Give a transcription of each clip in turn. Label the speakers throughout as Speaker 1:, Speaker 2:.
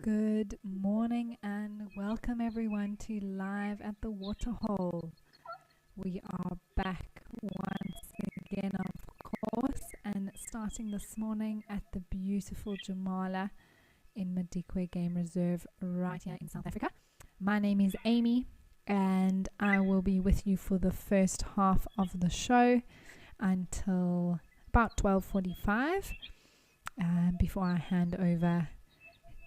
Speaker 1: Good morning and welcome everyone to Live at the Waterhole. We are back once again, of course, and starting this morning at the beautiful Jamala in Madikwe Game Reserve right here in South Africa. My name is Amy and I will be with you for the first half of the show until about 12:45 before I hand over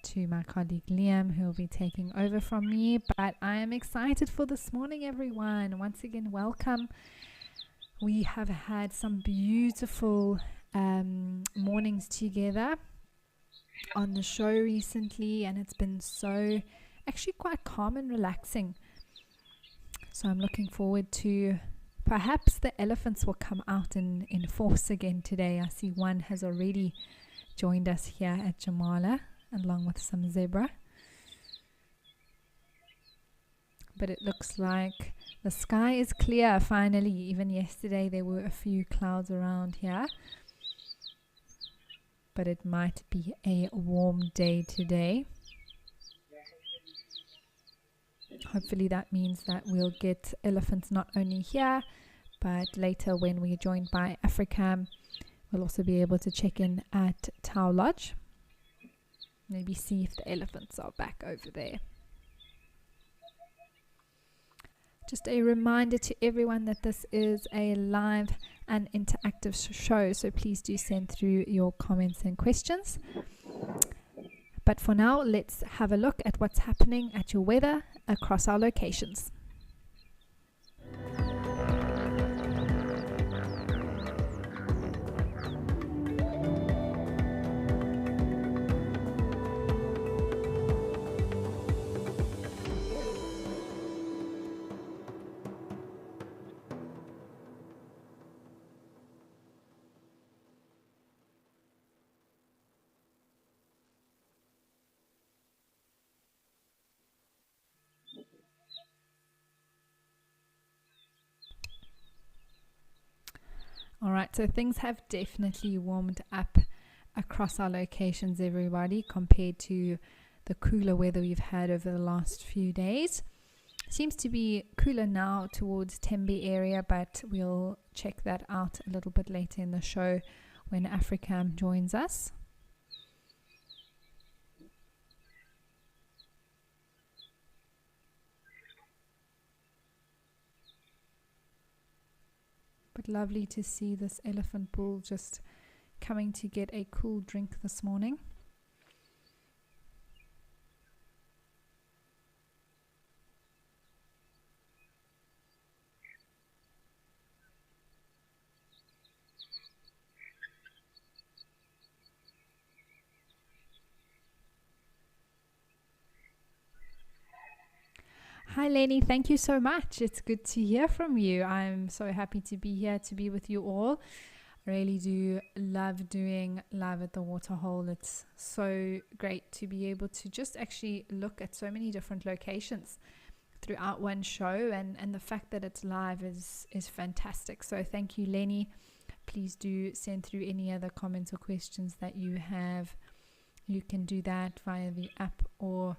Speaker 1: to my colleague Liam, who will be taking over from me. But I am excited for this morning, everyone. Once again, welcome. We have had some beautiful mornings together on the show recently, and it's been so actually quite calm and relaxing. So I'm looking forward to perhaps the elephants will come out in force again today. I see one has already joined us here at Jamala, along with some zebra. But it looks like the sky is clear finally. Even yesterday there were a few clouds around here, but it might be a warm day today. Hopefully that means that we'll get elephants not only here, but later when we're joined by Africa, we'll also be able to check in at Tau Lodge. Maybe see if the elephants are back over there. Just a reminder to everyone that this is a live and interactive show, so please do send through your comments and questions. But for now, let's have a look at what's happening at your weather across our locations. Alright, so things have definitely warmed up across our locations, everybody, compared to the cooler weather we've had over the last few days. Seems to be cooler now towards Tembe area, but we'll check that out a little bit later in the show when Africa joins us. But lovely to see this elephant bull just coming to get a cool drink this morning. Hi Lenny, thank you so much. It's good to hear from you. I'm so happy to be here to be with you all. I really do love doing Live at the Waterhole. It's so great to be able to just actually look at so many different locations throughout one show, and the fact that it's live is fantastic. So thank you, Lenny. Please do send through any other comments or questions that you have. You can do that via the app or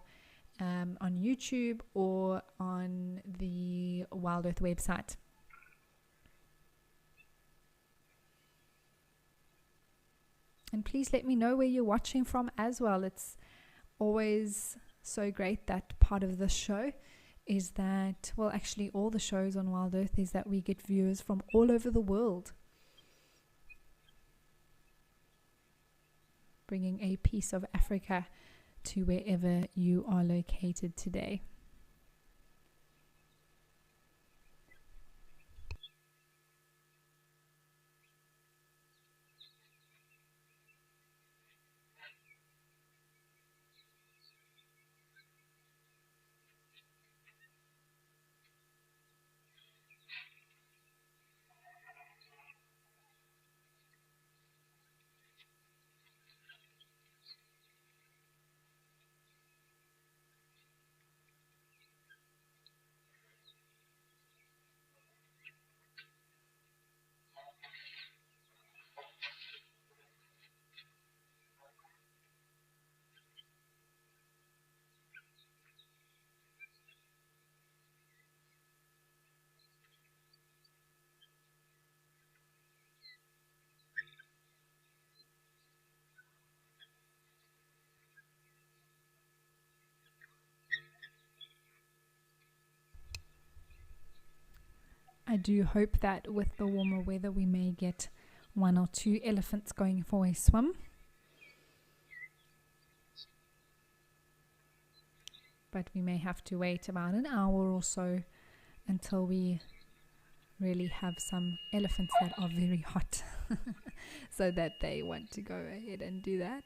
Speaker 1: on YouTube or on the WildEarth website. And please let me know where you're watching from as well. It's always so great that part of the show is that, well, actually all the shows on WildEarth is that we get viewers from all over the world, bringing a piece of Africa to wherever you are located today. I do hope that with the warmer weather we may get 1 or 2 elephants going for a swim. But we may have to wait about an hour or so until we really have some elephants that are very hot so that they want to go ahead and do that.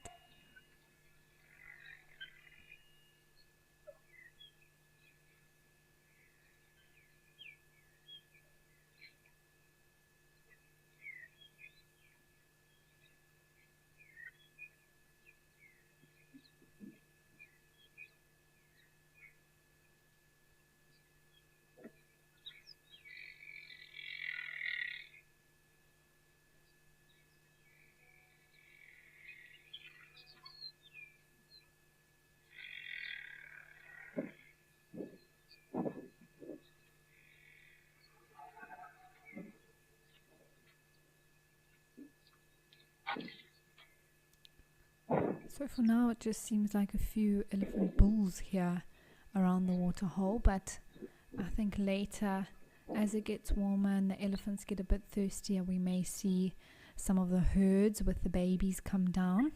Speaker 1: So for now it just seems like a few elephant bulls here around the waterhole, but I think later as it gets warmer and the elephants get a bit thirstier, we may see some of the herds with the babies come down.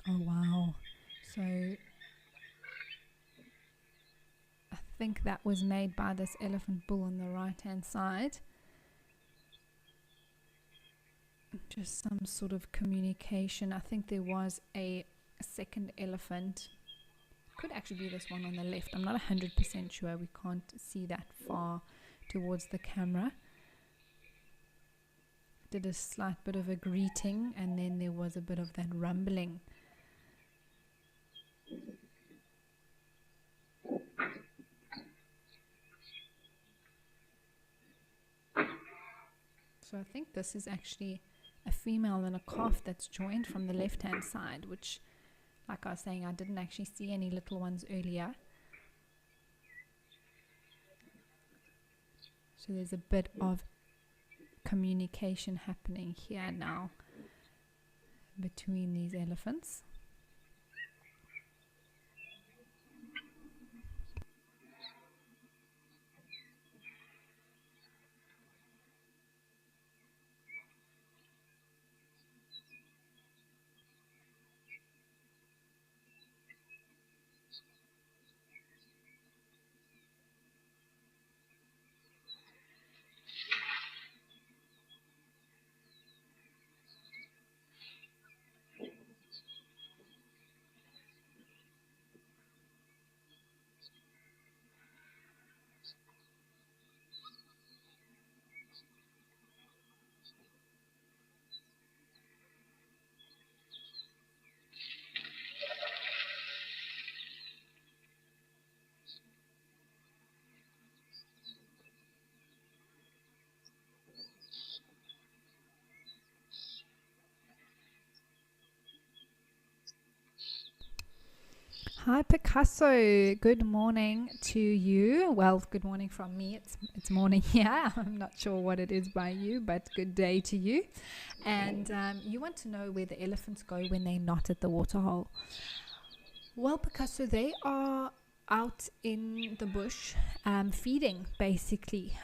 Speaker 1: Oh wow, so I think that was made by this elephant bull on the right hand side. Just some sort of communication. I think there was a second elephant. Could actually be this one on the left. I'm not 100% sure. We can't see that far towards the camera. Did a slight bit of a greeting and then there was a bit of that rumbling. So I think this is actually a female and a calf that's joined from the left hand side, which, like I was saying, I didn't actually see any little ones earlier. So there's a bit of communication happening here now between these elephants. Hi Picasso, good morning to you. Well, good morning from me. It's morning here. I'm not sure what it is by you, but good day to you. And you want to know where the elephants go when they're not at the waterhole. Well, Picasso, they are out in the bush feeding basically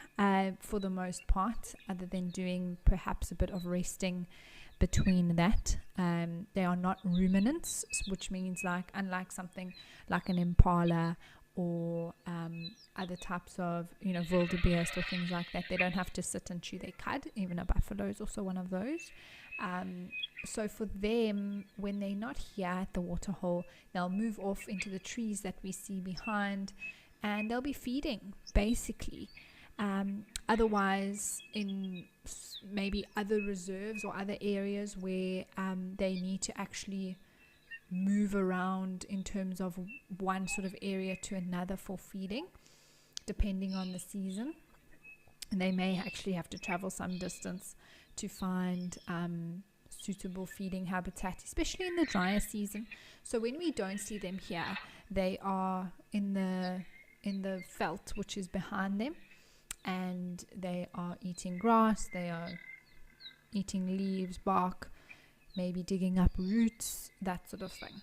Speaker 1: for the most part, other than doing perhaps a bit of resting between that. They are not ruminants, which means unlike something like an impala or other types of wildebeest or things like that, they don't have to sit and chew their cud. Even a buffalo is also one of those. So for them, when they're not here at the waterhole, they'll move off into the trees that we see behind and they'll be feeding basically. Otherwise, in maybe other reserves or other areas where they need to actually move around in terms of one sort of area to another for feeding, depending on the season, and they may actually have to travel some distance to find suitable feeding habitat, especially in the drier season. So when we don't see them here, they are in the veld, which is behind them, and they are eating grass, they are eating leaves, bark, maybe digging up roots, that sort of thing.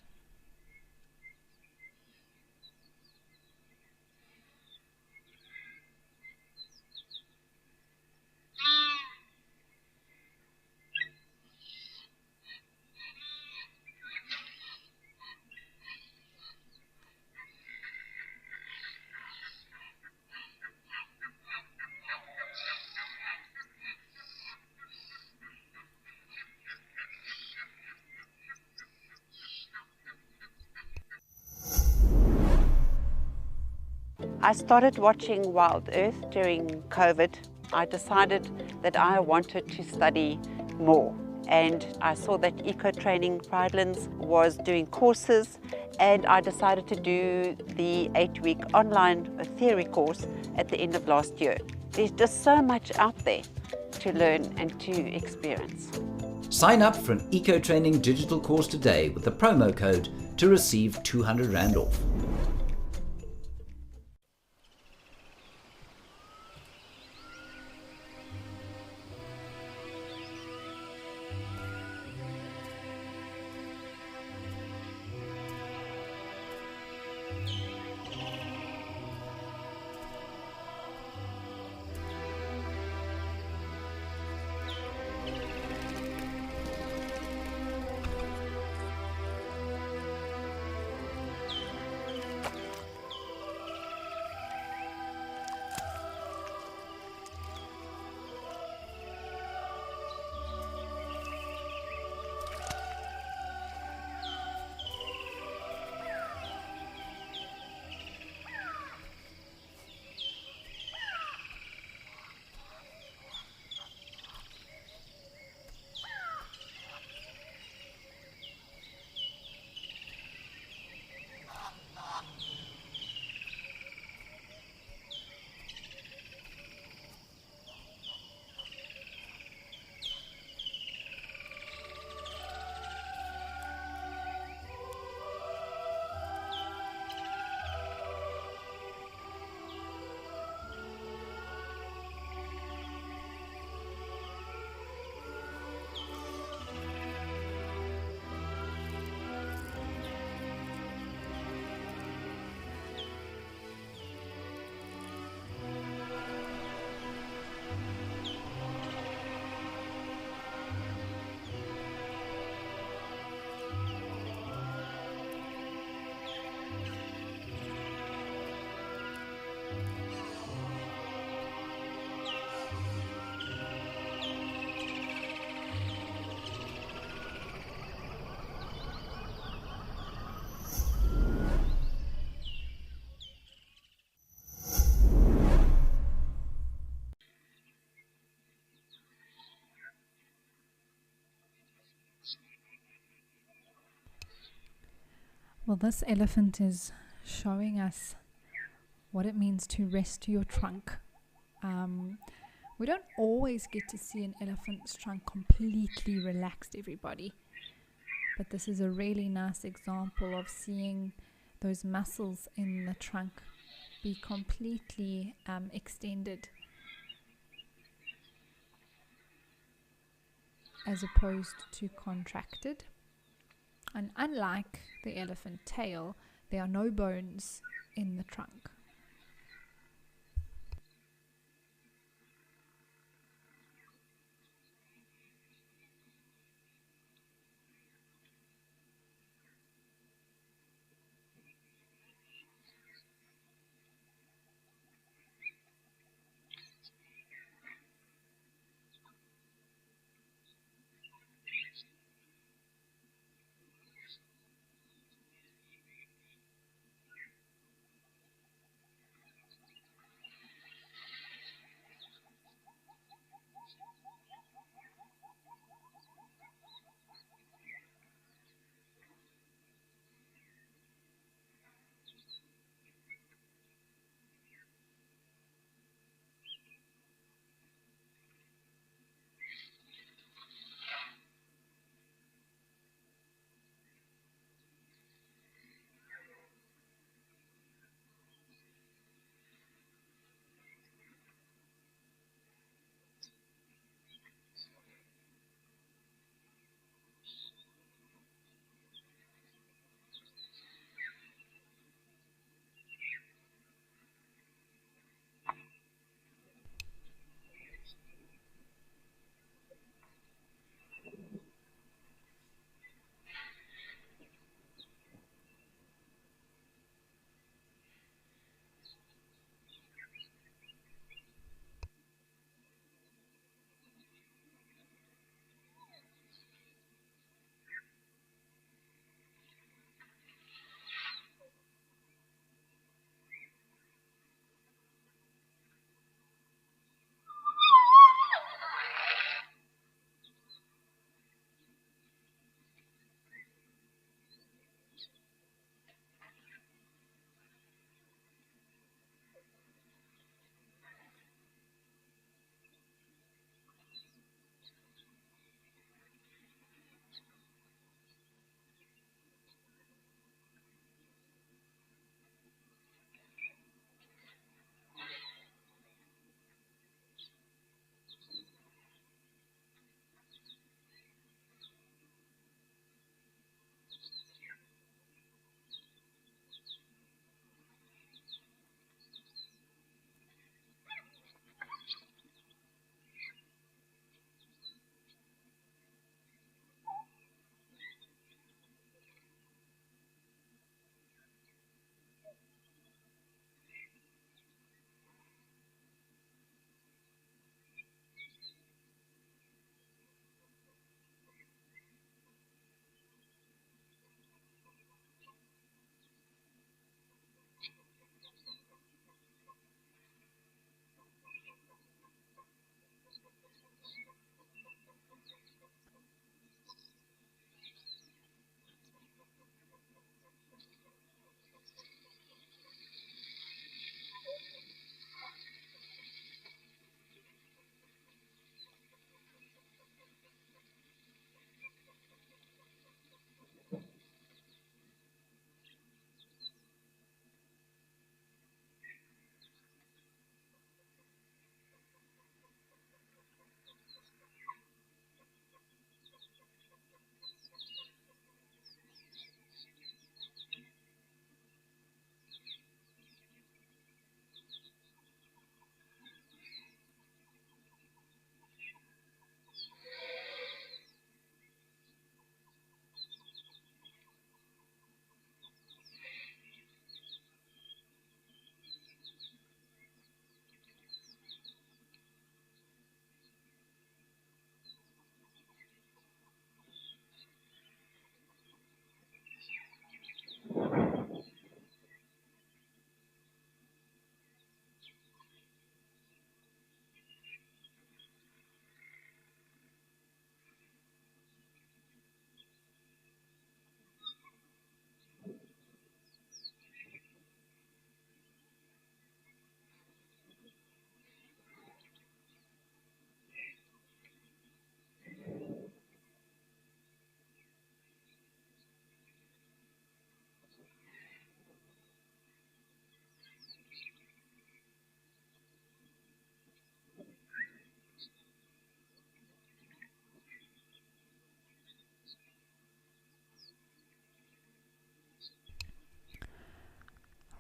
Speaker 2: I started watching WildEarth during COVID. I decided that I wanted to study more, and I saw that Eco Training Pridelands was doing courses, and I decided to do the 8-week online theory course at the end of last year. There's just so much out there to learn and to experience.
Speaker 3: Sign up for an Eco Training digital course today with the promo code to receive 200 Rand off.
Speaker 1: Well, this elephant is showing us what it means to rest your trunk. We don't always get to see an elephant's trunk completely relaxed, everybody. But this is a really nice example of seeing those muscles in the trunk be completely extended, as opposed to contracted. And unlike the elephant tail, there are no bones in the trunk.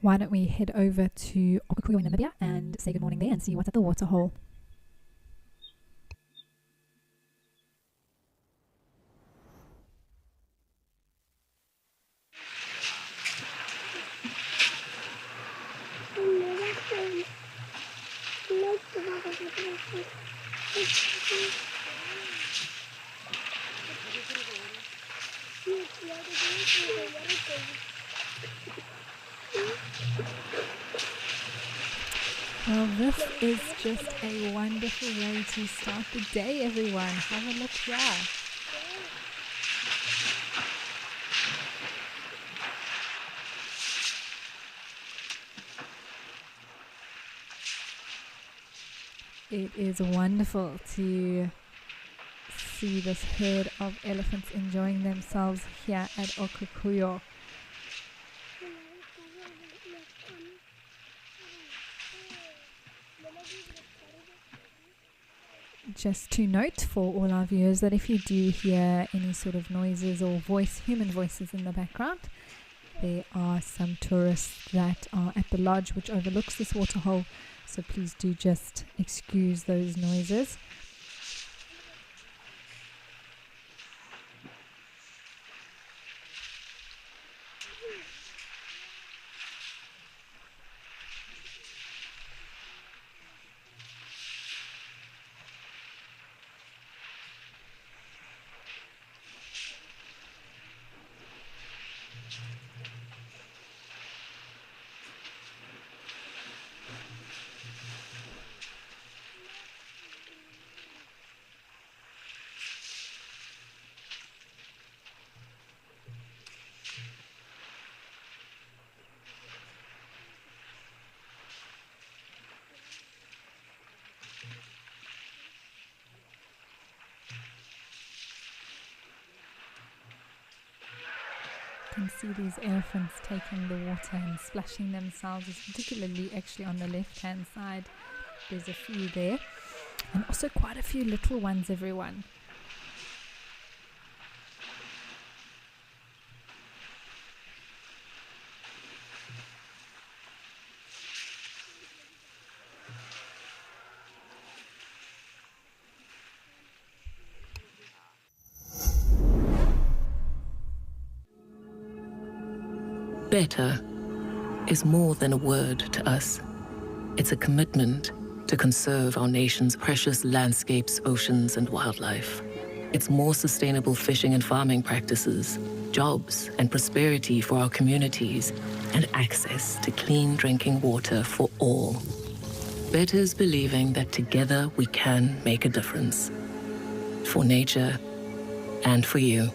Speaker 1: why don't we head over to Okukuyo in Namibia and say good morning there and see what's at the Waterhole. Well, this is just a wonderful way to start the day, everyone. Have a look here. It is wonderful to see this herd of elephants enjoying themselves here at Okukuyo. Just to note for all our viewers that if you do hear any sort of noises or human voices in the background, there are some tourists that are at the lodge which overlooks this waterhole, so please do just excuse those noises. You can see these elephants taking the water and splashing themselves, particularly actually on the left hand side. There's a few there, and also quite a few little ones, everyone.
Speaker 4: Better is more than a word to us. It's a commitment to conserve our nation's precious landscapes, oceans, and wildlife. It's more sustainable fishing and farming practices, jobs and prosperity for our communities, and access to clean drinking water for all. Better is believing that together we can make a difference. For nature and for you.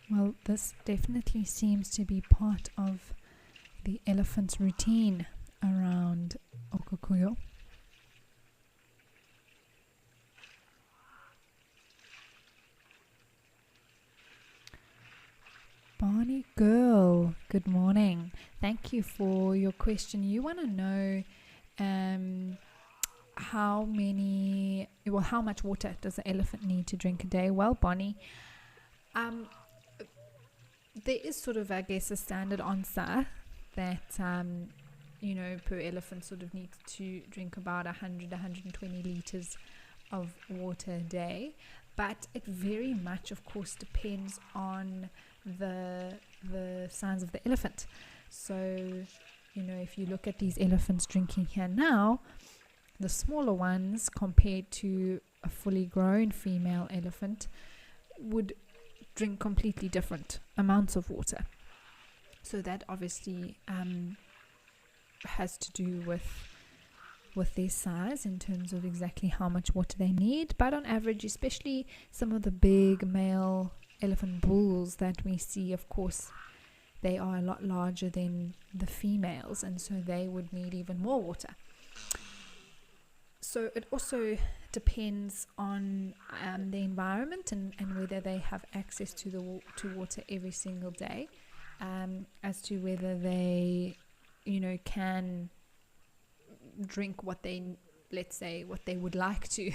Speaker 1: Well, this definitely seems to be part of the elephant's routine around Okukuyo. Barney girl, good morning. Thank you for your question. You want to know how much water does an elephant need to drink a day? Well, Bonnie, there is sort of, I guess, a standard answer that, per elephant sort of needs to drink about 120 liters of water a day. But it very much, of course, depends on the size of the elephant. So, if you look at these elephants drinking here now, the smaller ones compared to a fully grown female elephant would drink completely different amounts of water. So that obviously has to do with their size in terms of exactly how much water they need. But on average, especially some of the big male elephant bulls that we see, of course, they are a lot larger than the females, and so they would need even more water. So it also depends on the environment and whether they have access to water every single day, as to whether they, can drink what they would like to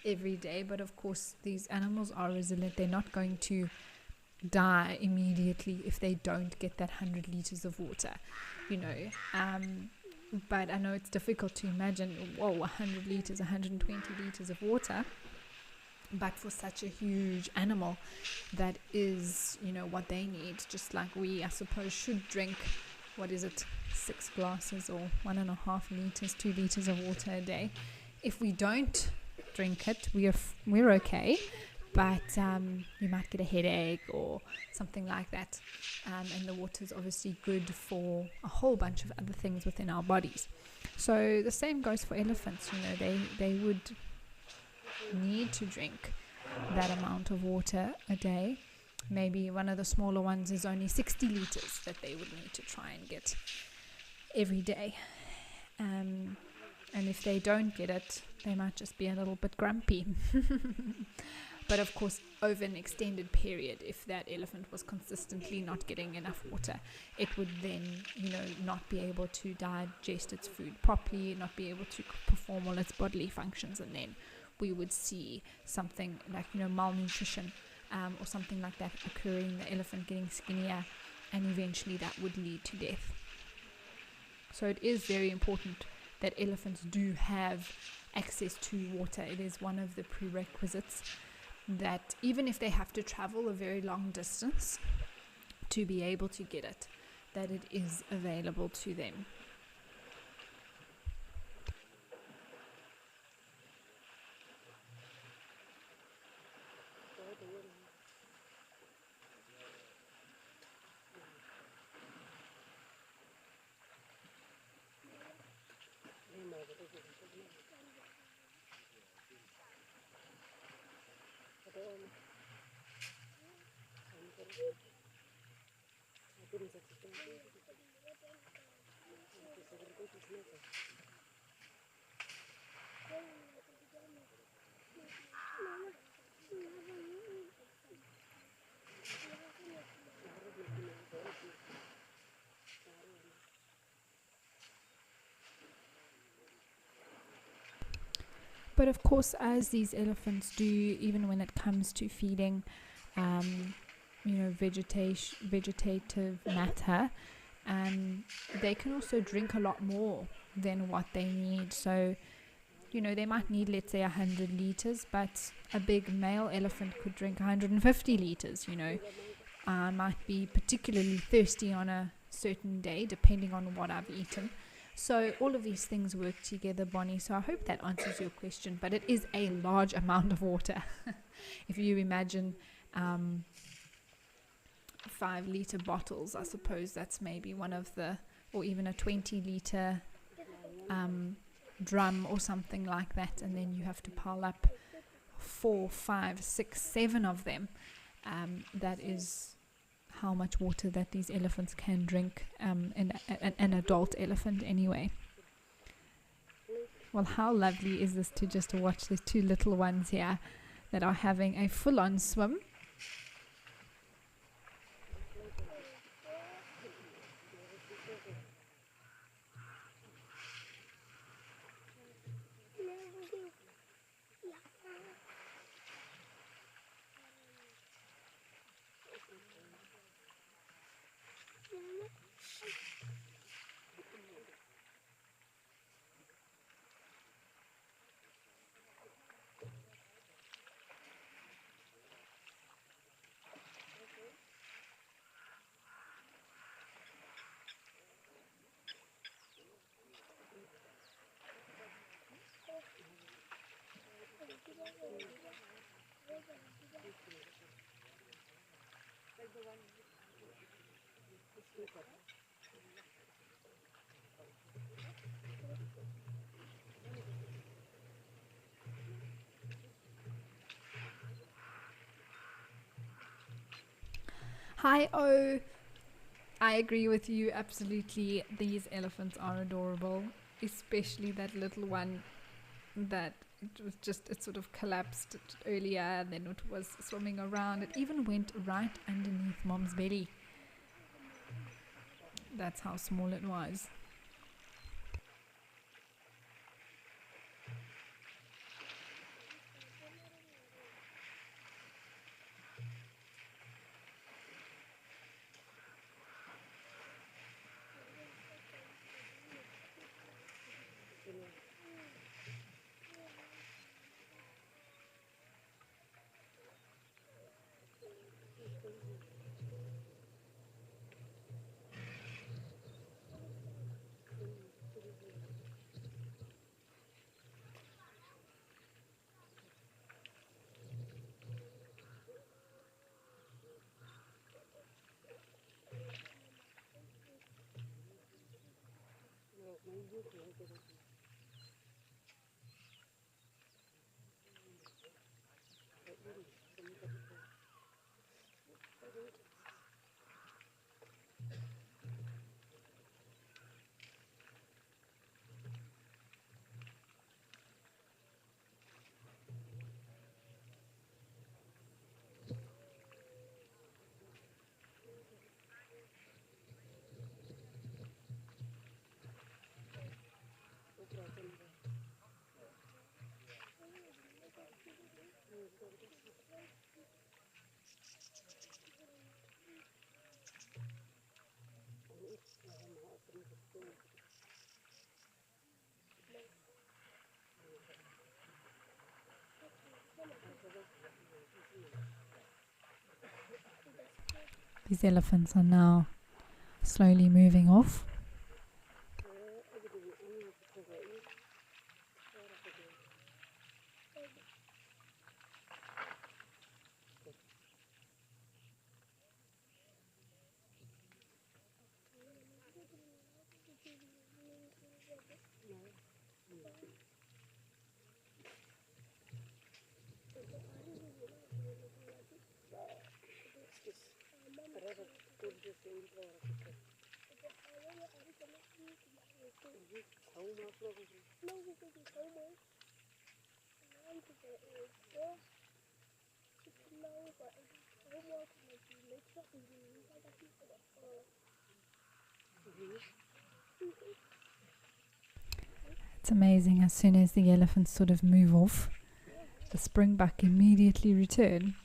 Speaker 1: every day. But of course, these animals are resilient. They're not going to die immediately if they don't get that 100 liters of water, but I know it's difficult to imagine, 100 liters, 120 liters of water. But for such a huge animal, that is, what they need. Just like we, I suppose, should drink, 6 glasses or 1.5 liters, 2 liters of water a day. If we don't drink it, we're okay. But you might get a headache or something like that. And the water is obviously good for a whole bunch of other things within our bodies. So the same goes for elephants. They would need to drink that amount of water a day. Maybe one of the smaller ones is only 60 liters that they would need to try and get every day. And if they don't get it, they might just be a little bit grumpy. But of course, over an extended period, if that elephant was consistently not getting enough water, it would then, not be able to digest its food properly, not be able to perform all its bodily functions, and then we would see something like, malnutrition or something like that occurring, the elephant getting skinnier, and eventually that would lead to death. So it is very important that elephants do have access to water. It is one of the prerequisites that even if they have to travel a very long distance to be able to get it, that it is available to them. But of course, as these elephants do, even when it comes to feeding, vegetative matter, they can also drink a lot more than what they need. So, they might need, let's say, 100 liters, but a big male elephant could drink 150 liters, might be particularly thirsty on a certain day, depending on what I've eaten. So all of these things work together, Bonnie. So I hope that answers your question. But it is a large amount of water. If you imagine 5-liter bottles, I suppose that's maybe one of the, or even a 20-liter drum or something like that. And then you have to pile up 4, 5, 6, 7 of them. That is how much water that these elephants can drink, an adult elephant anyway. Well, how lovely is this to just watch these two little ones here that are having a full-on swim. Hi, oh, I agree with you absolutely. These elephants are adorable, especially that little one that it sort of collapsed earlier and then it was swimming around. It even went right underneath Mom's belly. That's how small it was. These elephants are now slowly moving off. It's amazing, as soon as the elephants sort of move off, the springbuck immediately return.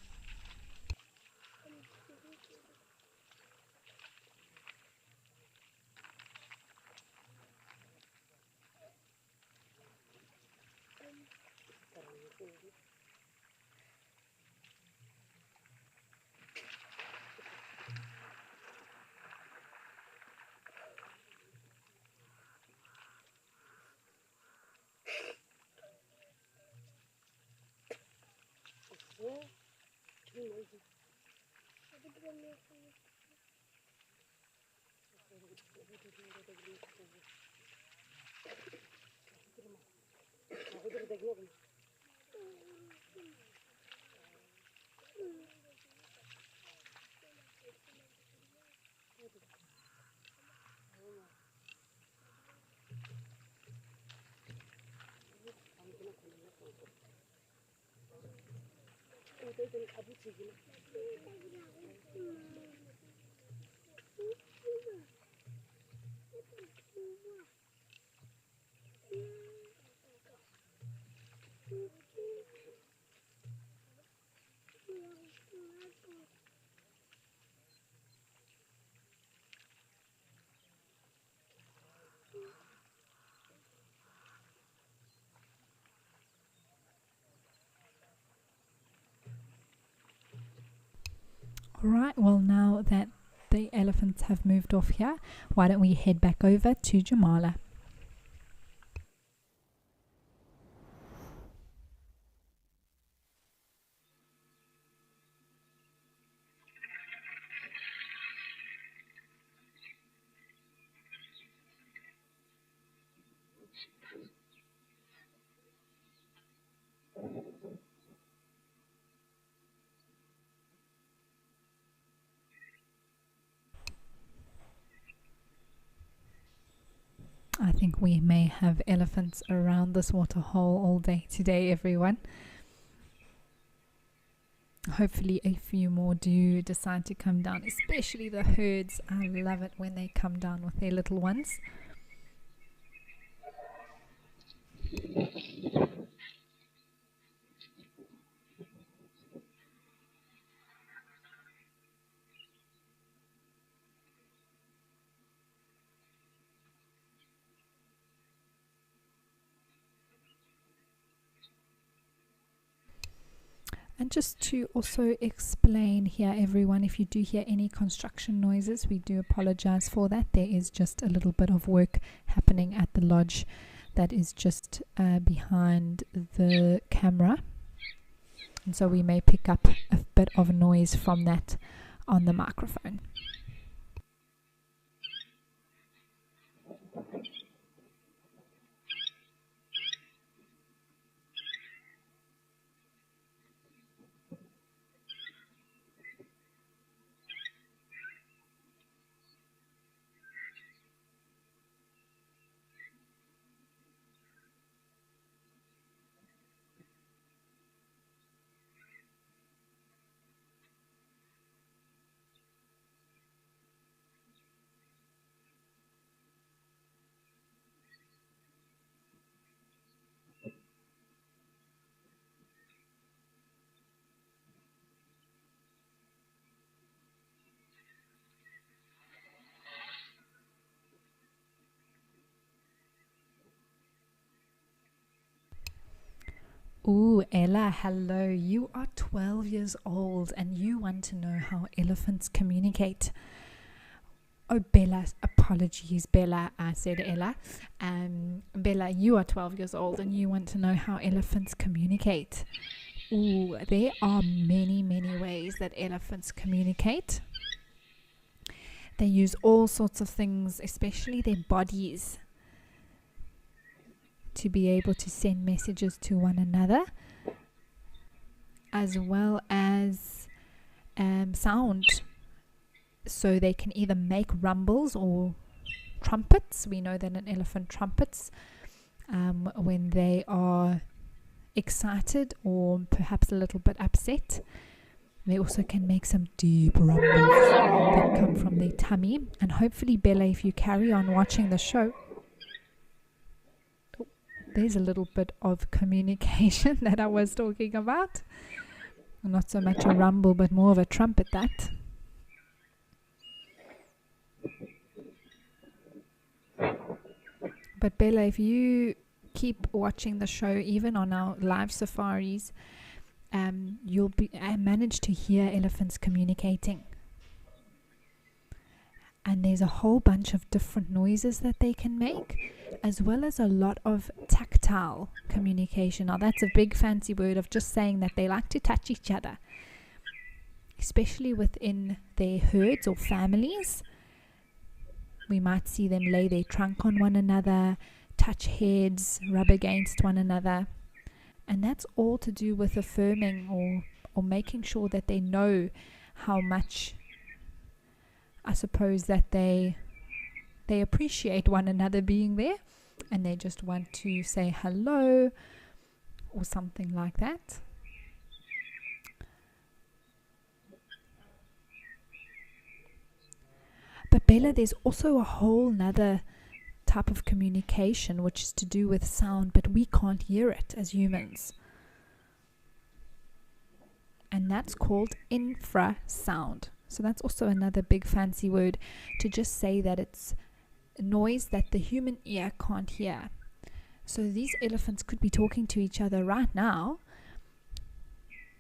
Speaker 1: Alright, well, now that the elephants have moved off here, why don't we head back over to Jamala? I think we may have elephants around this waterhole all day today, everyone. Hopefully a few more do decide to come down, especially the herds. I love it when they come down with their little ones. And just to also explain here, everyone, if you do hear any construction noises, we do apologize for that. There is just a little bit of work happening at the lodge that is just behind the camera. And so we may pick up a bit of noise from that on the microphone. Ooh, Ella, hello. You are 12 years old and you want to know how elephants communicate. Oh, Bella, apologies, Bella, I said Ella. Bella, you are 12 years old and you want to know how elephants communicate. Ooh, there are many, many ways that elephants communicate. They use all sorts of things, especially their bodies, to be able to send messages to one another, as well as sound. So they can either make rumbles or trumpets. We know that an elephant trumpets when they are excited or perhaps a little bit upset. They also can make some deep rumbles that come from their tummy. And hopefully, Bella, if you carry on watching the show, there's a little bit of communication that I was talking about. Not so much a rumble, but more of a trumpet, that. But Bella, if you keep watching the show, even on our live safaris, you'll manage to hear elephants communicating. And there's a whole bunch of different noises that they can make, as well as a lot of tactile communication. Now that's a big fancy word of just saying that they like to touch each other, especially within their herds or families. We might see them lay their trunk on one another, touch heads, rub against one another. And that's all to do with affirming or making sure that they know how much, I suppose, that they appreciate one another being there, and they just want to say hello or something like that. But Bella, there's also a whole nother type of communication which is to do with sound, but we can't hear it as humans. And that's called infrasound. So that's also another big fancy word to just say that it's noise that the human ear can't hear. So these elephants could be talking to each other right now,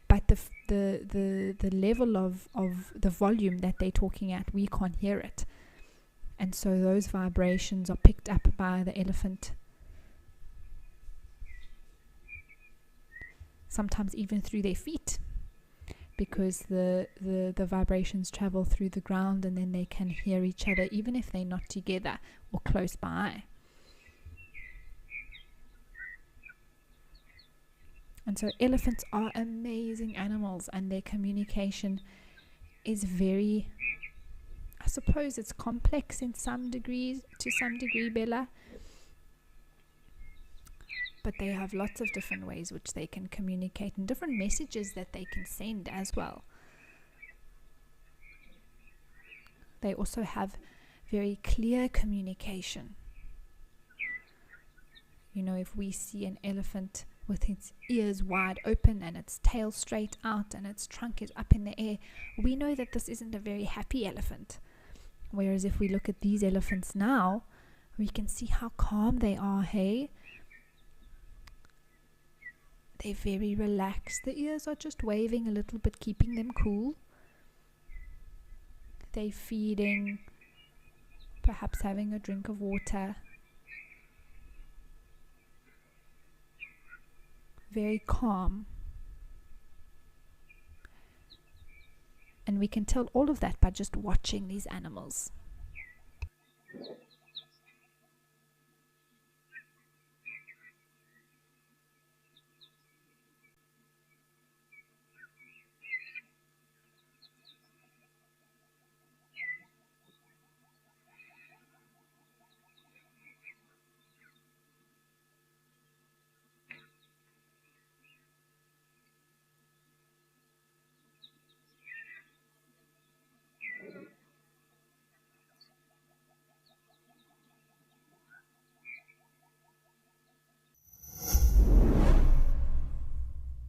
Speaker 1: but the level of the volume that they're talking at, we can't hear it. And so those vibrations are picked up by the elephant, sometimes even through their feet, because the vibrations travel through the ground, and then they can hear each other even if they're not together or close by. And so elephants are amazing animals, and their communication is very, I suppose it's complex to some degree, Bella. But they have lots of different ways which they can communicate, and different messages that they can send as well. They also have very clear communication. You know, if we see an elephant with its ears wide open and its tail straight out and its trunk is up in the air, we know that this isn't a very happy elephant. Whereas if we look at these elephants now, we can see how calm they are, hey? They're very relaxed. The ears are just waving a little bit, keeping them cool. They're feeding, perhaps having a drink of water. Very calm. And we can tell all of that by just watching these animals.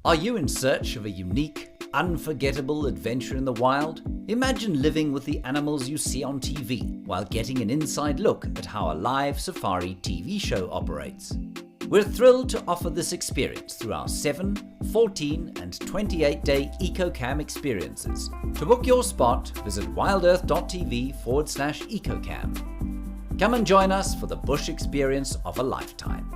Speaker 3: Are you in search of a unique, unforgettable adventure in the wild? Imagine living with the animals you see on TV while getting an inside look at how a live safari TV show operates. We're thrilled to offer this experience through our 7, 14 and 28-day EcoCam experiences. To book your spot, visit wildearth.tv/EcoCam. Come and join us for the bush experience of a lifetime.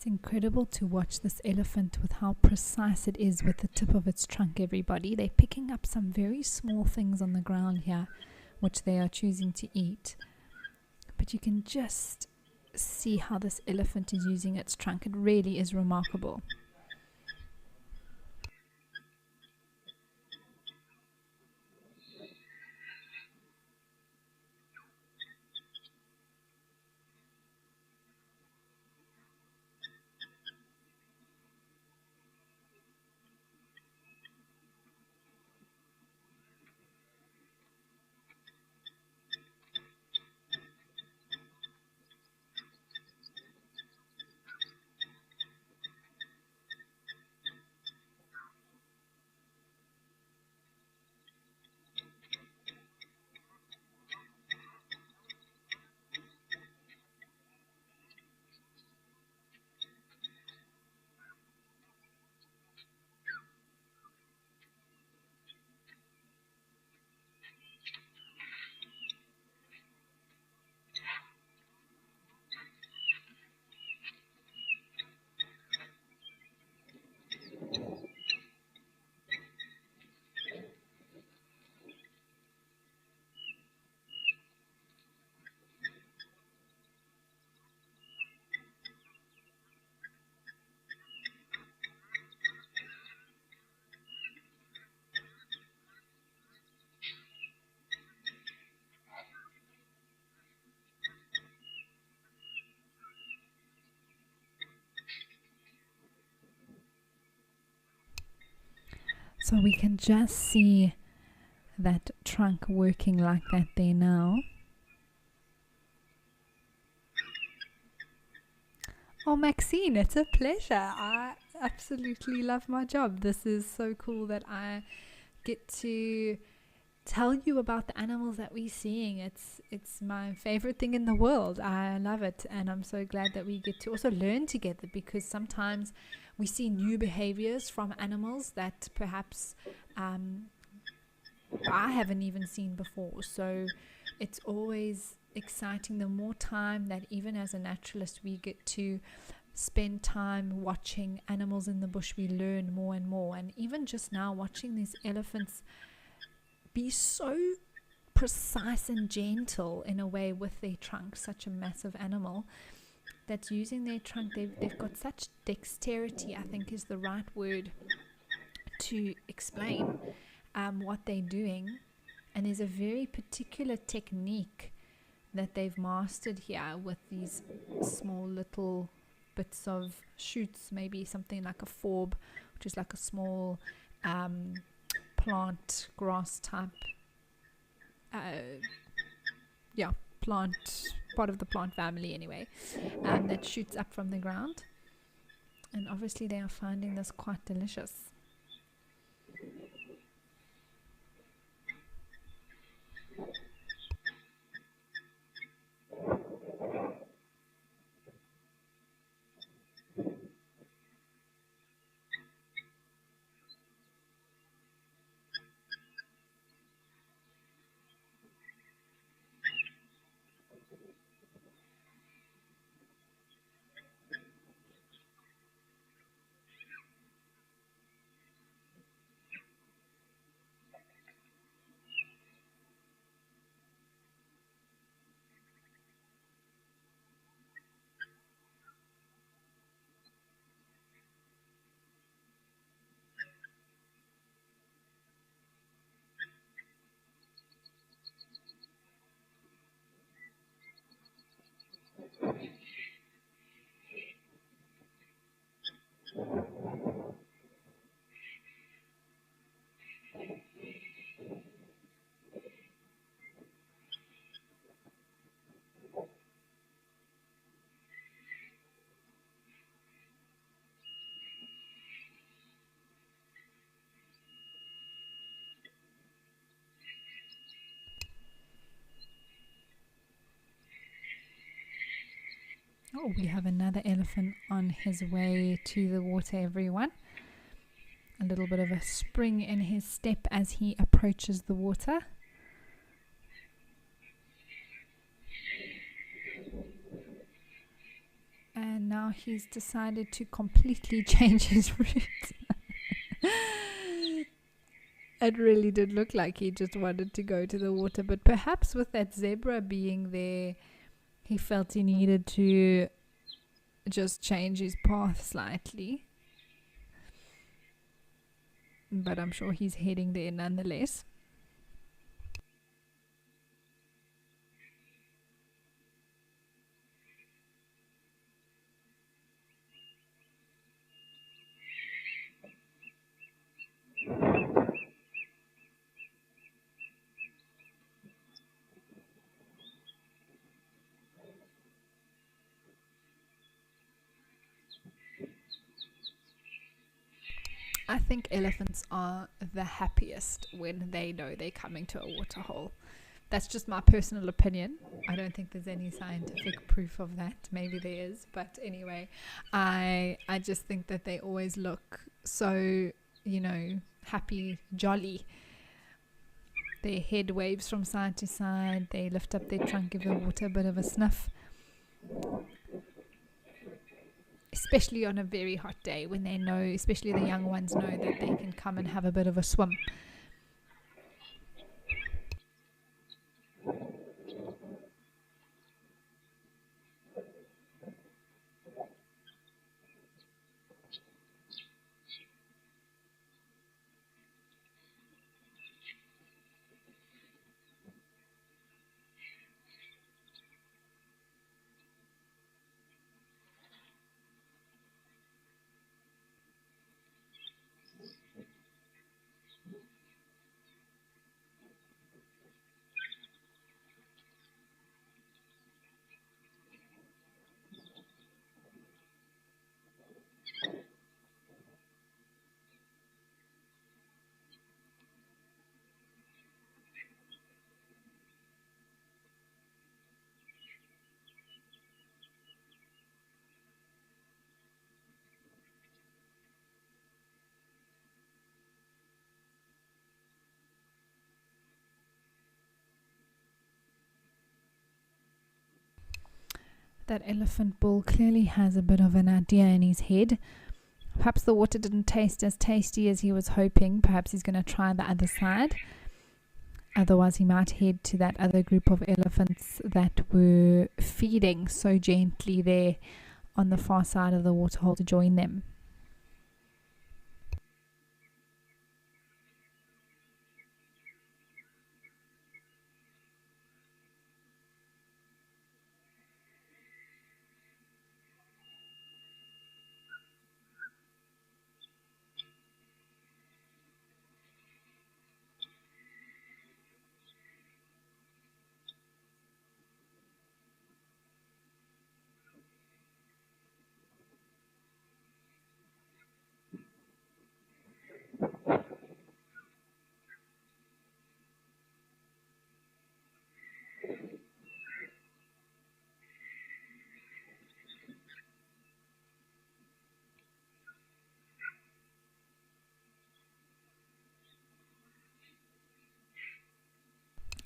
Speaker 1: incredible to watch this elephant with how precise it is with the tip of its trunk, everybody. They're picking up some very small things on the ground here, which they are choosing to eat. But you can just see how this elephant is using its trunk. It really is remarkable. So we can just see that trunk working like that there now. Oh, Maxine, it's a pleasure. I absolutely love my job. This is so cool that I get to tell you about the animals that we're seeing. It's my favorite thing in the world. I love it, and I'm so glad that we get to also learn together, because sometimes we see new behaviors from animals that perhaps I haven't even seen before. So it's always exciting. The more time that even as a naturalist we get to spend time watching animals in the bush, we learn more and more. And even just now, watching these elephants be so precise and gentle in a way with their trunk, such a massive animal that's using their trunk. They've got such dexterity, I think is the right word to explain what they're doing. And there's a very particular technique that they've mastered here with these small little bits of shoots, maybe something like a forb, which is like a small plant, grass type plant, part of the plant family anyway, that shoots up from the ground. And obviously they are finding this quite delicious. Oh, we have another elephant on his way to the water, everyone. A little bit of a spring in his step as he approaches the water. And and now he's decided to completely change his route. It really did look like he just wanted to go to the water, but perhaps with that zebra being there, he felt he needed to just change his path slightly. But I'm sure he's heading there nonetheless. I think elephants are the happiest when they know they're coming to a waterhole. That's just my personal opinion. I don't think there's any scientific proof of that. Maybe there is, but anyway, I just think that they always look so, happy, jolly. Their head waves from side to side. They lift up their trunk, give the water a bit of a sniff. Especially on a very hot day when they know, especially the young ones know that they can come and have a bit of a swim. That elephant bull clearly has a bit of an idea in his head. Perhaps the water didn't taste as tasty as he was hoping. Perhaps he's going to try the other side. Otherwise, he might head to that other group of elephants that were feeding so gently there on the far side of the waterhole to join them.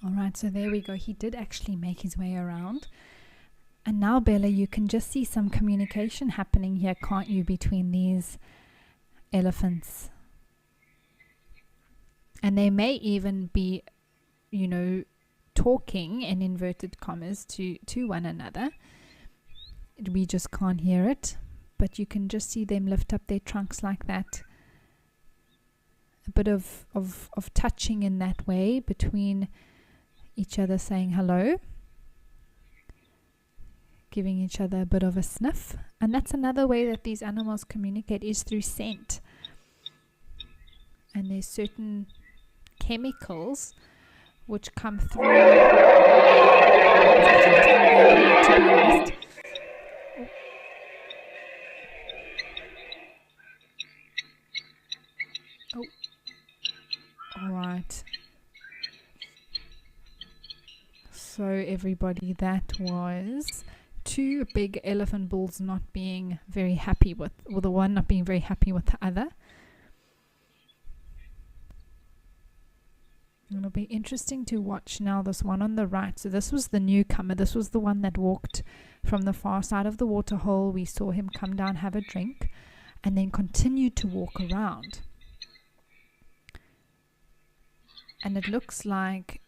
Speaker 1: Alright, so there we go. He did actually make his way around. And now, Bella, you can just see some communication happening here, can't you, between these elephants? And they may even be, talking in inverted commas to one another. We just can't hear it. But you can just see them lift up their trunks like that. A bit of touching in that way between each other, saying hello, giving each other a bit of a sniff. And that's another way that these animals communicate, is through scent. And there's certain chemicals which come through, to be honest. Oh, all right. So everybody, that was two big elephant bulls not being very happy with, or the one not being very happy with the other. It'll be interesting to watch now this one on the right. So this was the newcomer. This was the one that walked from the far side of the waterhole. We saw him come down, have a drink, and then continue to walk around. And it looks like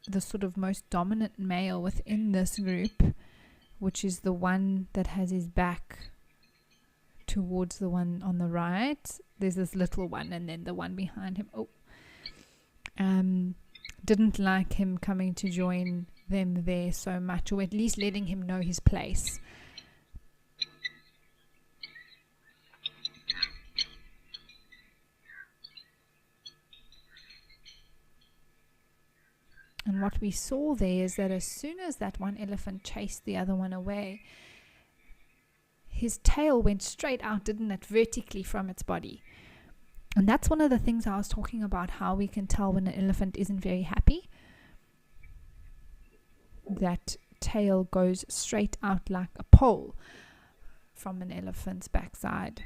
Speaker 1: the sort of most dominant male within this group, which is the one that has his back towards the one on the right. There's this little one, and then the one behind him. Didn't like him coming to join them there so much, or at least letting him know his place. And what we saw there is that as soon as that one elephant chased the other one away, his tail went straight out, didn't it, vertically from its body. And that's one of the things I was talking about, how we can tell when an elephant isn't very happy. That tail goes straight out like a pole from an elephant's backside.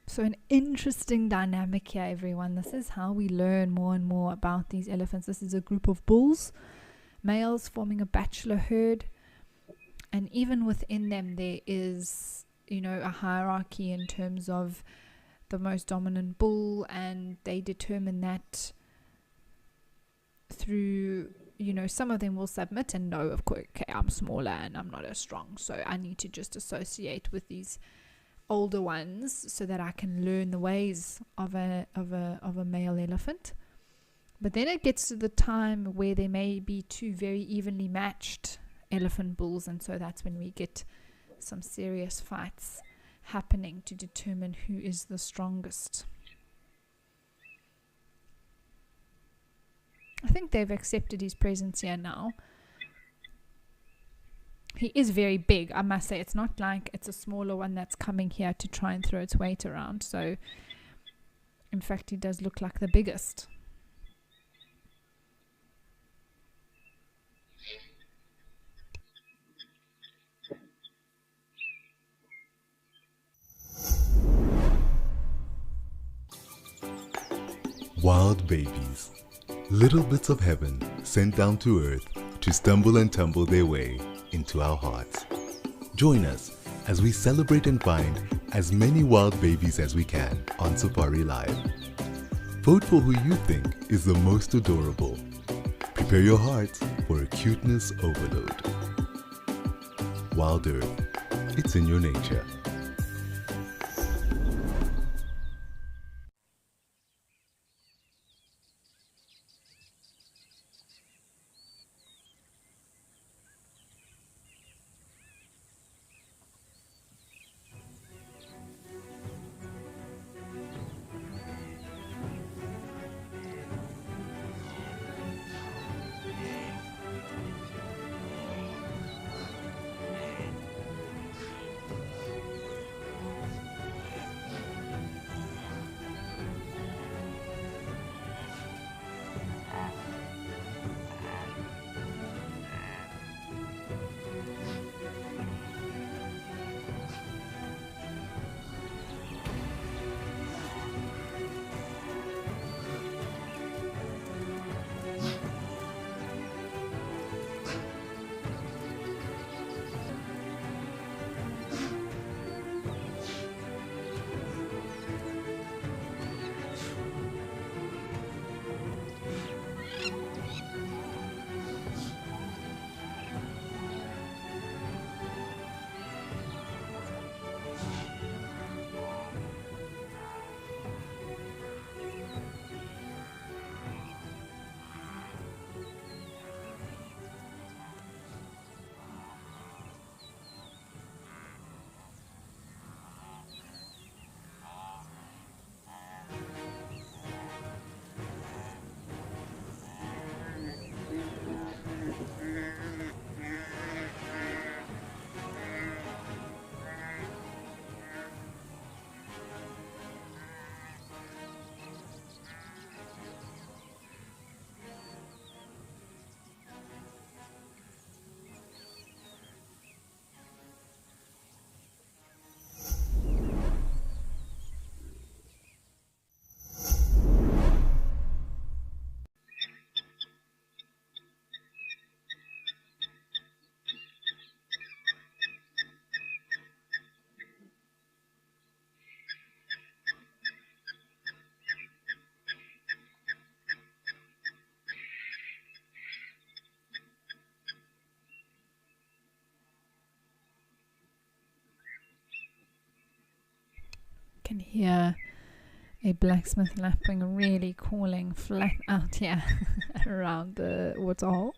Speaker 1: So an interesting dynamic here, everyone. This is how we learn more and more about these elephants. This is a group of bulls, males forming a bachelor herd. And even within them, there is, a hierarchy in terms of the most dominant bull, and they determine that through, some of them will submit and know, of course, okay, I'm smaller and I'm not as strong, so I need to just associate with these older ones so that I can learn the ways of a male elephant. But then it gets to the time where there may be two very evenly matched elephant bulls, and so that's when we get some serious fights happening to determine who is the strongest. I think they've accepted his presence here now. He is very big, I must say. It's not like it's a smaller one that's coming here to try and throw its weight around. So, in fact, he does look like the biggest.
Speaker 5: Wild babies, little bits of heaven sent down to earth to stumble and tumble their way into our hearts. Join us as we celebrate and find as many wild babies as we can on Safari Live. Vote for who you think is the most adorable. Prepare your hearts for a cuteness overload. WildEarth, it's in your nature.
Speaker 1: can hear a blacksmith lapping, really calling flat out here around the waterhole.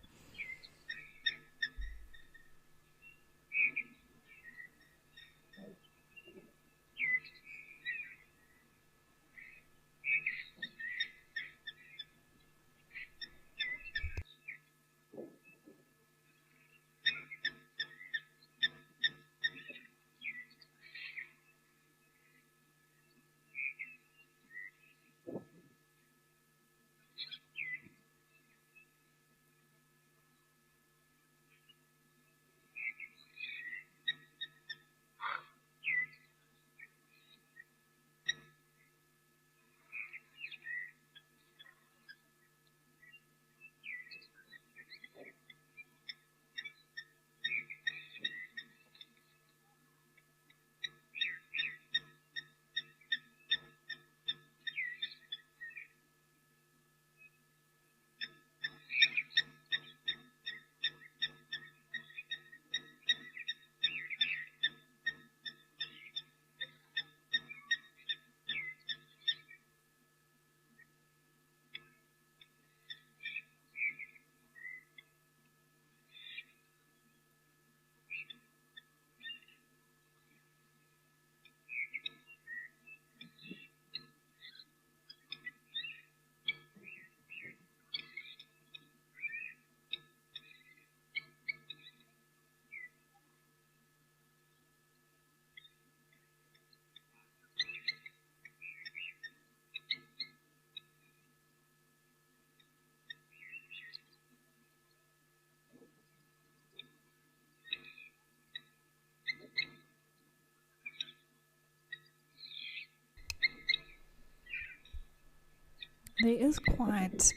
Speaker 1: There is quite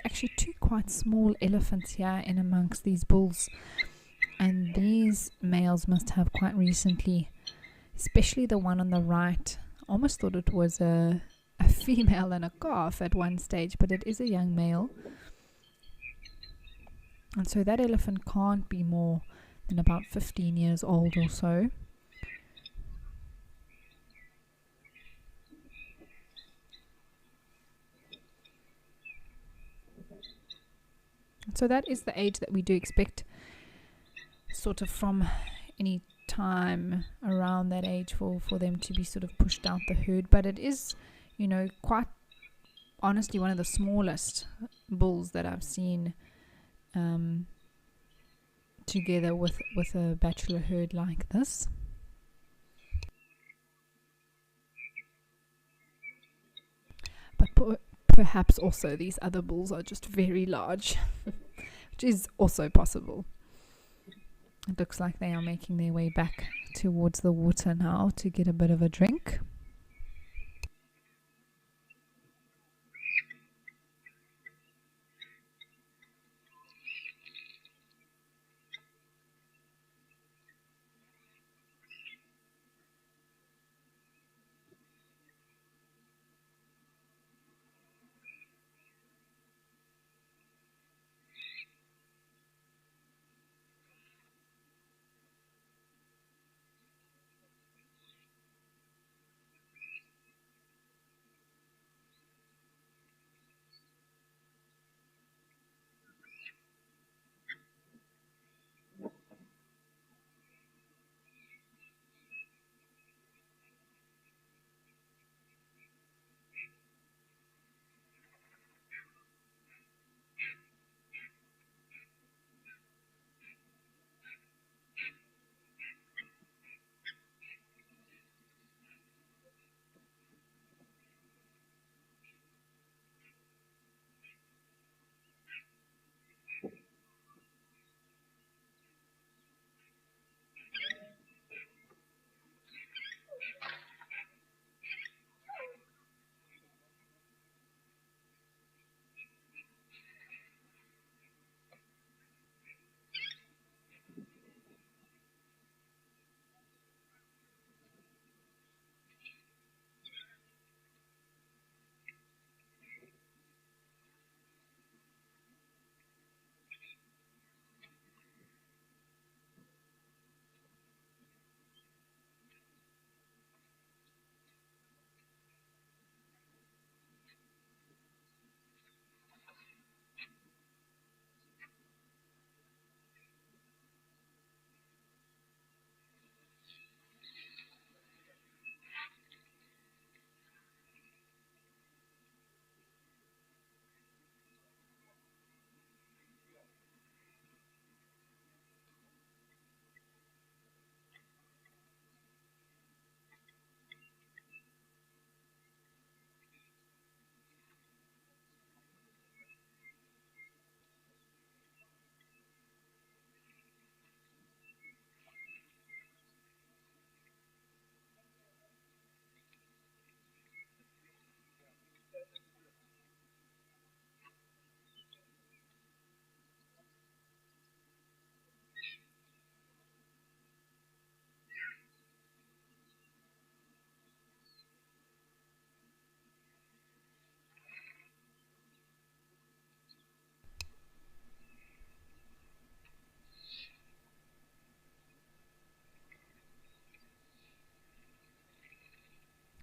Speaker 1: actually two quite small elephants here in amongst these bulls, and these males must have quite recently, especially the one on the right. Almost thought it was a female and a calf at one stage, but it is a young male. And so that elephant can't be more than about 15 years old or so. So that is the age that we do expect, sort of from any time around that age for them to be sort of pushed out the herd. But it is, quite honestly one of the smallest bulls that I've seen together with a bachelor herd like this. But perhaps also these other bulls are just very large, which is also possible. It looks like they are making their way back towards the water now to get a bit of a drink.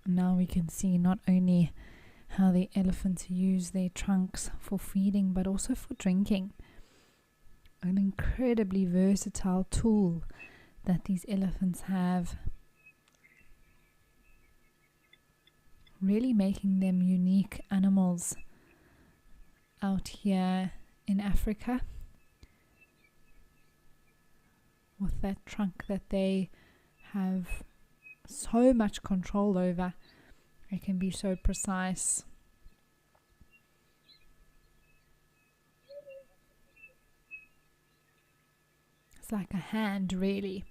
Speaker 1: Now we can see not only how the elephants use their trunks for feeding, but also for drinking. An incredibly versatile tool that these elephants have, really making them unique animals out here in Africa, with that trunk that they have so much control over. It can be so precise. It's like a hand, really.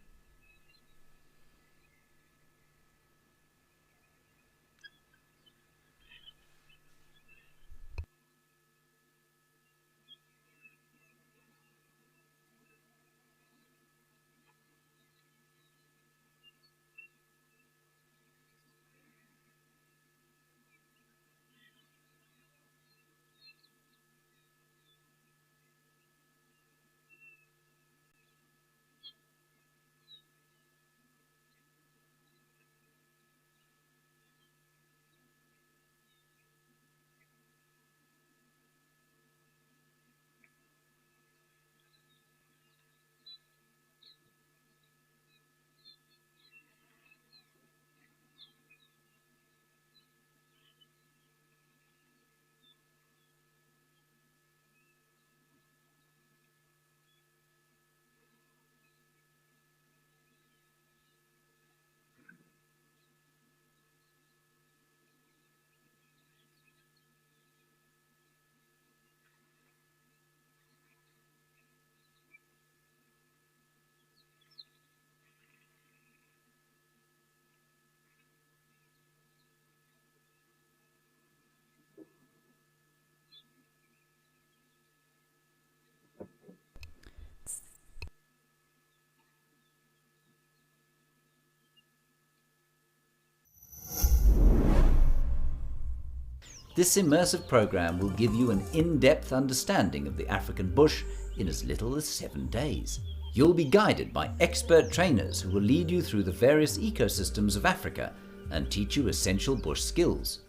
Speaker 3: This immersive program will give you an in-depth understanding of the African bush in as little as 7 days. You'll be guided by expert trainers who will lead you through the various ecosystems of Africa and teach you essential bush skills.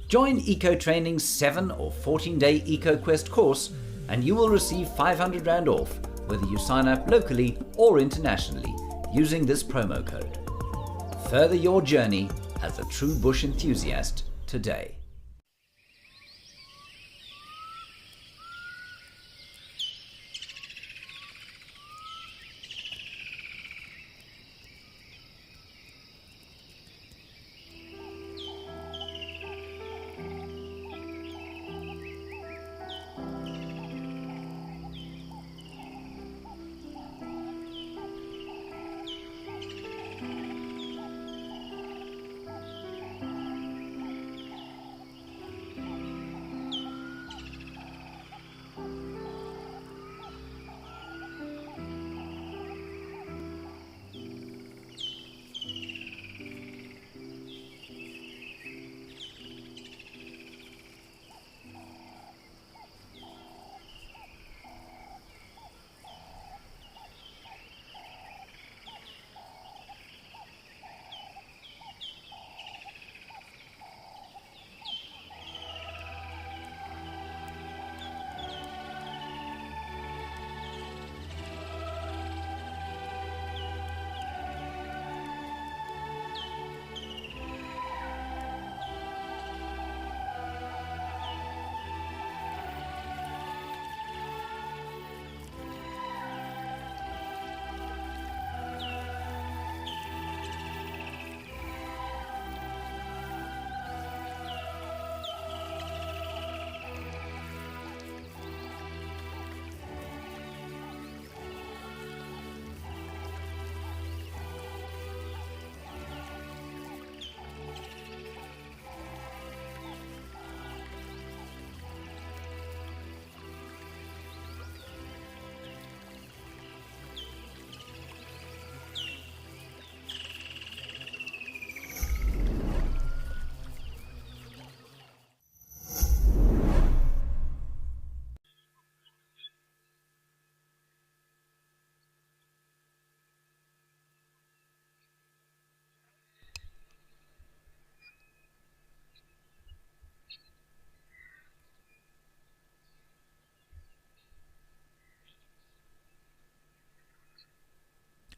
Speaker 3: Join Eco Training's 7 or 14-day EcoQuest course and you will receive 500 Rand off whether you sign up locally or internationally using this promo code. Further your journey as a true bush enthusiast today.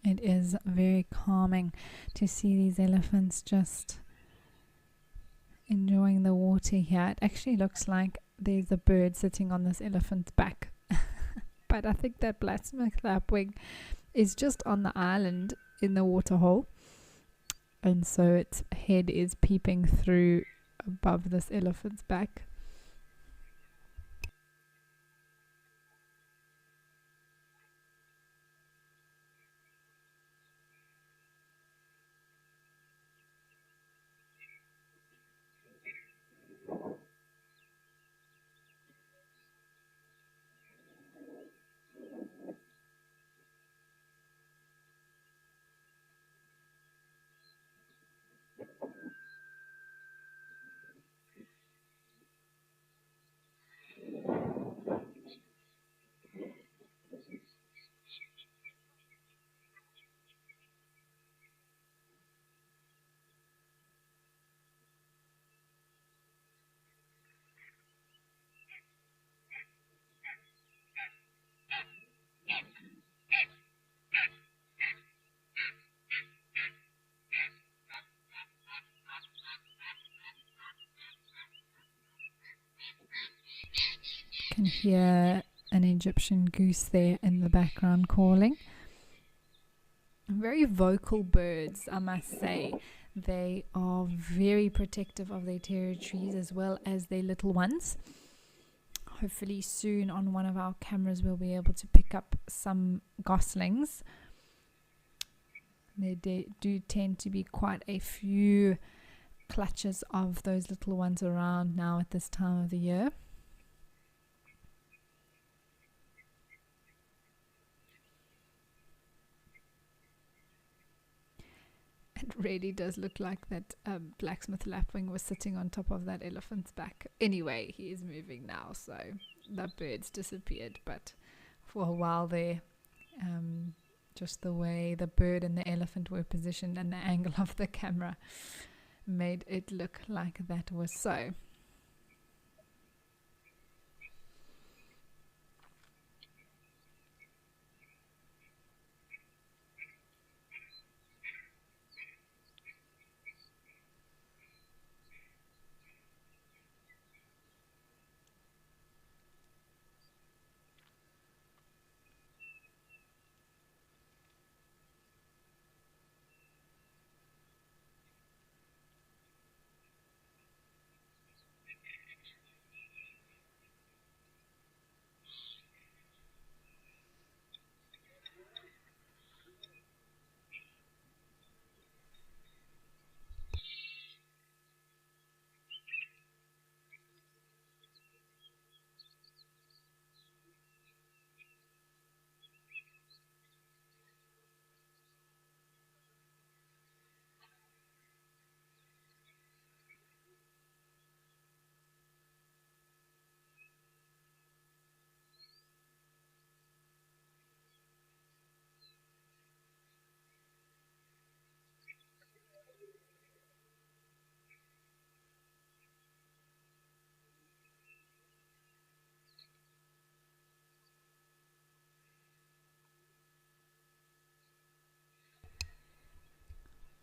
Speaker 1: It is very calming to see these elephants just enjoying the water here. It actually looks like there's a bird sitting on this elephant's back. But I think that blacksmith lapwing is just on the island in the waterhole. And so its head is peeping through above this elephant's back. Can hear an Egyptian goose there in the background calling. Very vocal birds, I must say. They are very protective of their territories as well as their little ones. Hopefully soon on one of our cameras we'll be able to pick up some goslings. There do tend to be quite a few clutches of those little ones around now at this time of the year. It really does look like that blacksmith lapwing was sitting on top of that elephant's back. Anyway, he is moving now, so that bird's disappeared. But for a while there, just the way the bird and the elephant were positioned and the angle of the camera made it look like that was so.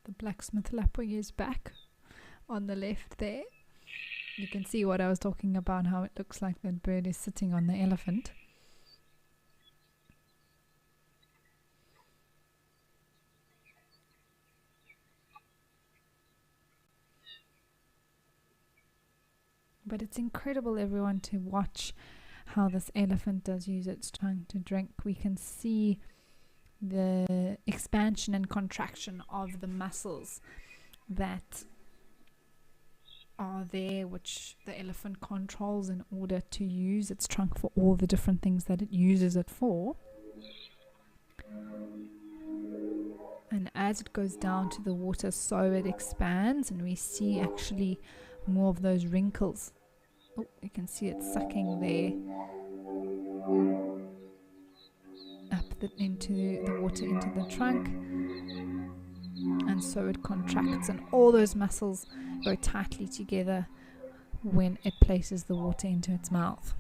Speaker 1: The blacksmith lapwing is back on the left there. You can see what I was talking about, how it looks like that bird is sitting on the elephant. But it's incredible, everyone, to watch how this elephant does use its tongue to drink. We can see the expansion and contraction of the muscles that are there, which the elephant controls in order to use its trunk for all the different things that it uses it for. And as it goes down to the water, so it expands, and we see actually more of those wrinkles. Oh, you can see it sucking there up into the water, into the trunk, and so it contracts, and all those muscles go tightly together when it places the water into its mouth.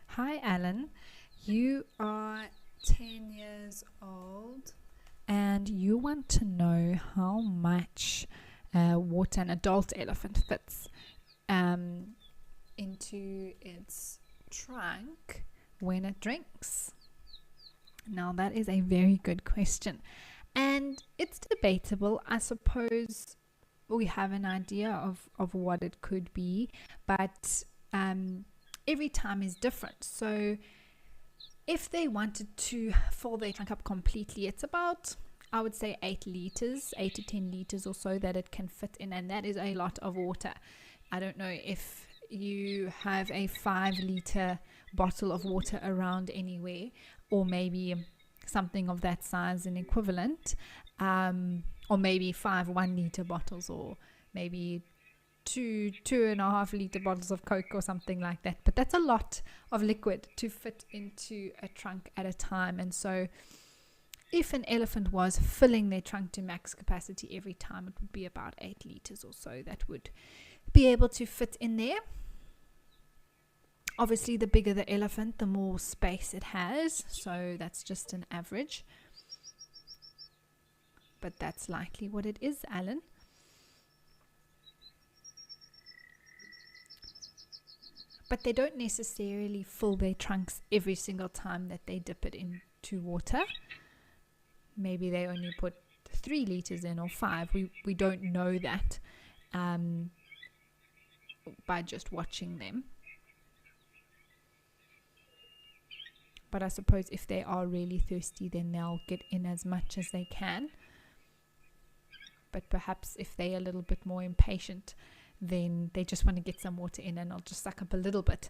Speaker 1: Hi, Alan. You are 10 years old and you want to know how much water an adult elephant fits into its trunk when it drinks. Now, that is a very good question. And it's debatable. I suppose we have an idea of what it could be, but every time is different. So if they wanted to fill their trunk up completely, it's about, I would say, 8 to 10 liters or so that it can fit in, and that is a lot of water. I don't know if you have a 5-liter bottle of water around anywhere, or maybe something of that size and equivalent, or maybe 5 1-liter bottles, or maybe 2.5-liter bottles of Coke or something like that. But that's a lot of liquid to fit into a trunk at a time. And so if an elephant was filling their trunk to max capacity every time, it would be about 8 liters or so that would be able to fit in there. Obviously, the bigger the elephant, the more space it has. So that's just an average. But that's likely what it is, Alan. But they don't necessarily fill their trunks every single time that they dip it into water. Maybe they only put 3 liters in or 5. We don't know that by just watching them. But I suppose if they are really thirsty, then they'll get in as much as they can. But perhaps if they're a little bit more impatient, then they just want to get some water in, and I'll just suck up a little bit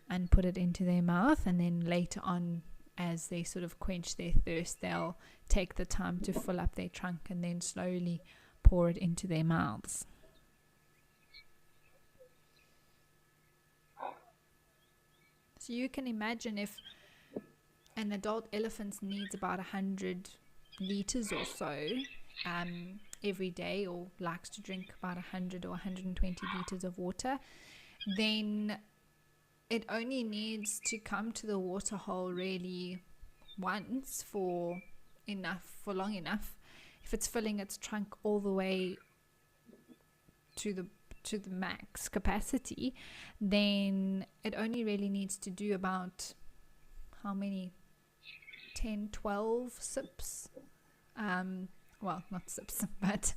Speaker 1: and put it into their mouth, and then later on, as they sort of quench their thirst, they'll take the time to fill up their trunk and then slowly pour it into their mouths. So you can imagine if an adult elephant needs about 100 liters or so every day, or likes to drink about 100 or 120 liters of water, then it only needs to come to the water hole really once for long enough. If it's filling its trunk all the way to the max capacity, then it only really needs to do about how many 10 12 sips, well, not sips, but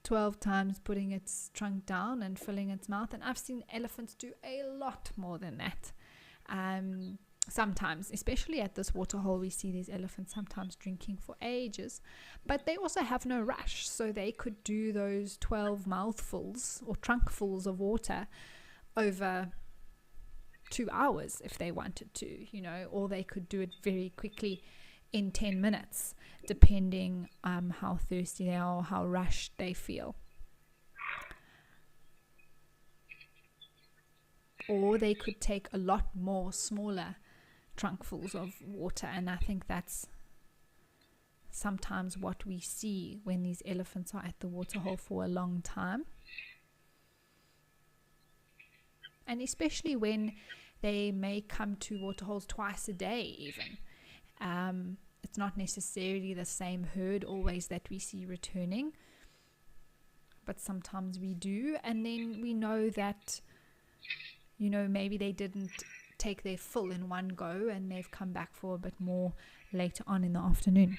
Speaker 1: 12 times putting its trunk down and filling its mouth. And I've seen elephants do a lot more than that. Sometimes, especially at this waterhole, we see these elephants sometimes drinking for ages, but they also have no rush, so they could do those 12 mouthfuls or trunkfuls of water over 2 hours if they wanted to, or they could do it very quickly in 10 minutes, depending how thirsty they are or how rushed they feel. Or they could take a lot more smaller trunkfuls of water, and I think that's sometimes what we see when these elephants are at the waterhole for a long time. And especially when they may come to waterholes twice a day even. It's not necessarily the same herd always that we see returning, but sometimes we do. And then we know that, maybe they didn't take their full in one go and they've come back for a bit more later on in the afternoon.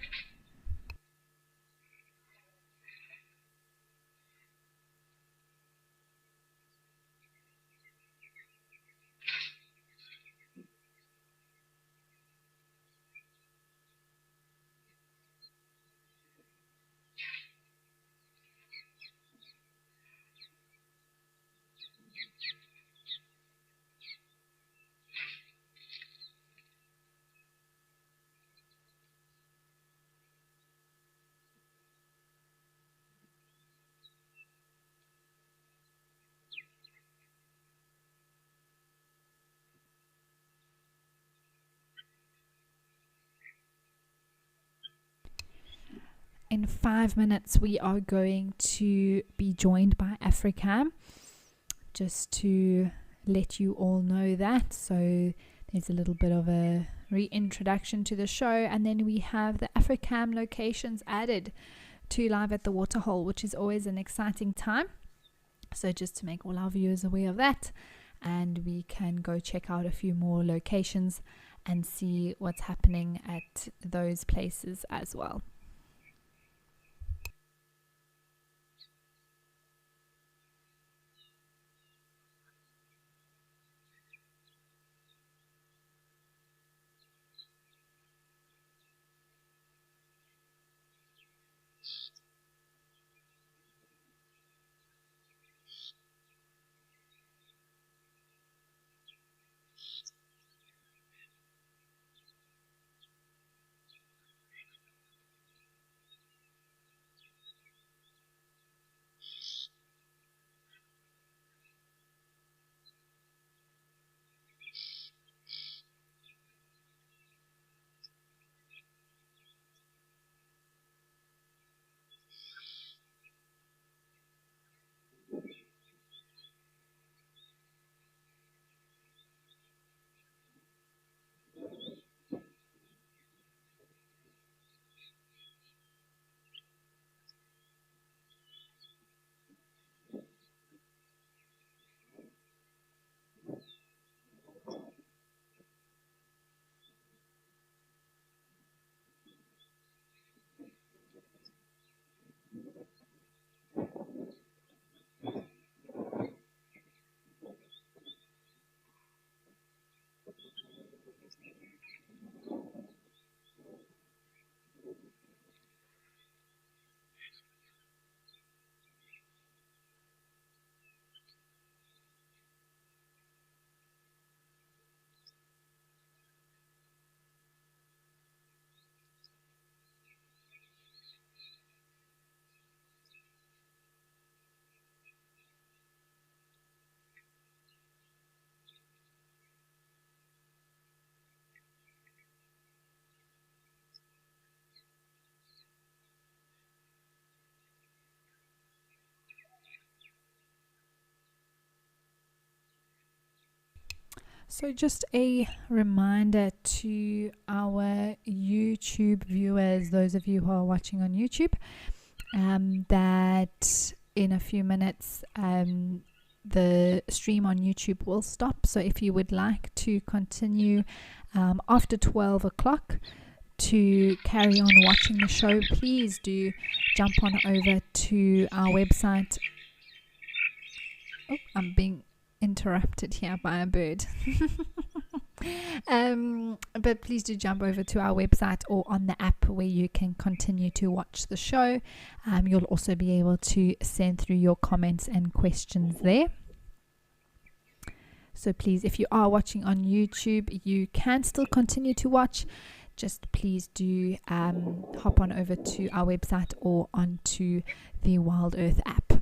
Speaker 1: in 5 minutes we are going to be joined by Africa, just to let you all know that. So there's a little bit of a reintroduction to the show, and then we have the Africam locations added to Live at the Waterhole, which is always an exciting time. So just to make all our viewers aware of that, and we can go check out a few more locations and see what's happening at those places as well. So just a reminder to our YouTube viewers, those of you who are watching on YouTube, that in a few minutes the stream on YouTube will stop. So if you would like to continue after 12 o'clock to carry on watching the show, please do jump on over to our website. Oh, I'm being interrupted here by a bird. But please do jump over to our website or on the app where you can continue to watch the show. You'll also be able to send through your comments and questions there. So please, if you are watching on YouTube, you can still continue to watch. Just please do hop on over to our website or onto the WildEarth app.